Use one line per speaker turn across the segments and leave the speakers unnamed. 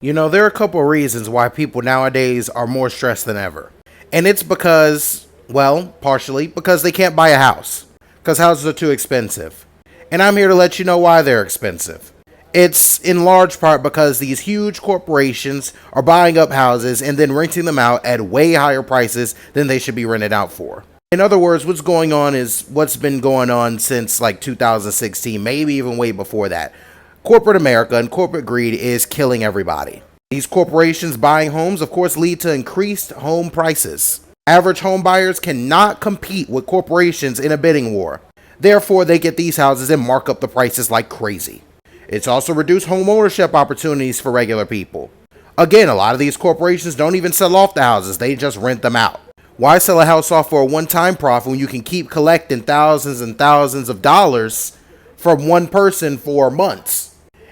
You know, there are a couple of reasons why people nowadays are more stressed than ever. And it's because, well, partially because they can't buy a house. Because houses are too expensive. And I'm here to let you know why they're expensive. It's in large part because these huge corporations are buying up houses and then renting them out at way higher prices than they should be rented out for. In other words, what's going on is what's been going on since like 2016, maybe even way before that. Corporate America and corporate greed is killing everybody. These corporations buying homes, of course, lead to increased home prices. Average home buyers cannot compete with corporations in a bidding war. Therefore, they get these houses and mark up the prices like crazy. It's also reduced home ownership opportunities for regular people. Again, a lot of these corporations don't even sell off the houses, they just rent them out. Why sell a house off for a one-time profit when you can keep collecting thousands and thousands of dollars from one person for months?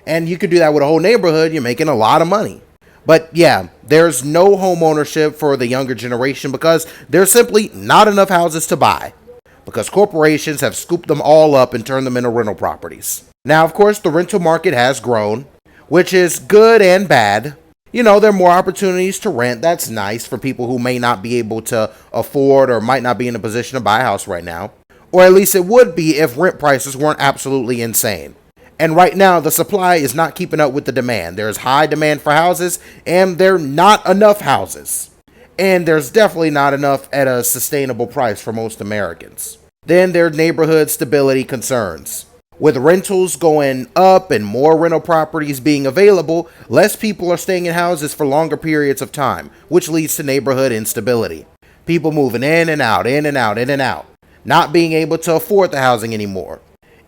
And you could do that with a whole neighborhood, you're making a lot of money. But yeah, there's no home ownership for the younger generation because there's simply not enough houses to buy. Because corporations have scooped them all up and turned them into rental properties. Now, of course, the rental market has grown, which is good and bad. You know, there are more opportunities to rent. That's nice for people who may not be able to afford or might not be in a position to buy a house right now. Or at least it would be if rent prices weren't absolutely insane. And right now, the supply is not keeping up with the demand. There's high demand for houses, and there are not enough houses. And there's definitely not enough at a sustainable price for most Americans. Then there are neighborhood stability concerns. With rentals going up and more rental properties being available, less people are staying in houses for longer periods of time, which leads to neighborhood instability. People moving in and out, in and out, in and out, not being able to afford the housing anymore.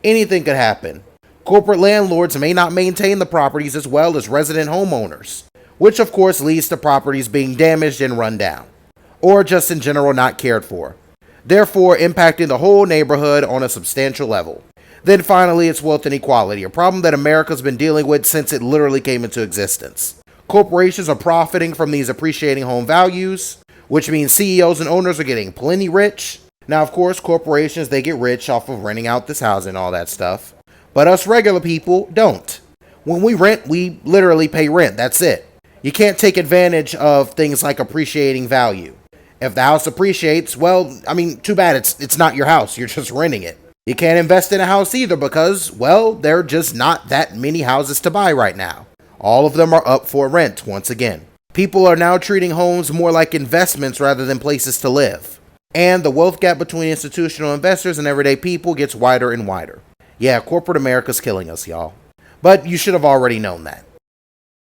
Anything could happen. Corporate landlords may not maintain the properties as well as resident homeowners, which of course leads to properties being damaged and run down, or just in general not cared for, therefore impacting the whole neighborhood on a substantial level. Then finally, it's wealth inequality, a problem that America's been dealing with since it literally came into existence. Corporations are profiting from these appreciating home values, which means CEOs and owners are getting plenty rich. Now, of course, corporations, they get rich off of renting out this housing and all that stuff. But us regular people don't. When we rent, we literally pay rent. That's it. You can't take advantage of things like appreciating value. If the house appreciates, well, I mean, too bad it's not your house. You're just renting it. You can't invest in a house either because, well, there are just not that many houses to buy right now. All of them are up for rent once again. People are now treating homes more like investments rather than places to live. And the wealth gap between institutional investors and everyday people gets wider and wider. Yeah, corporate America's killing us, y'all. But you should have already known that.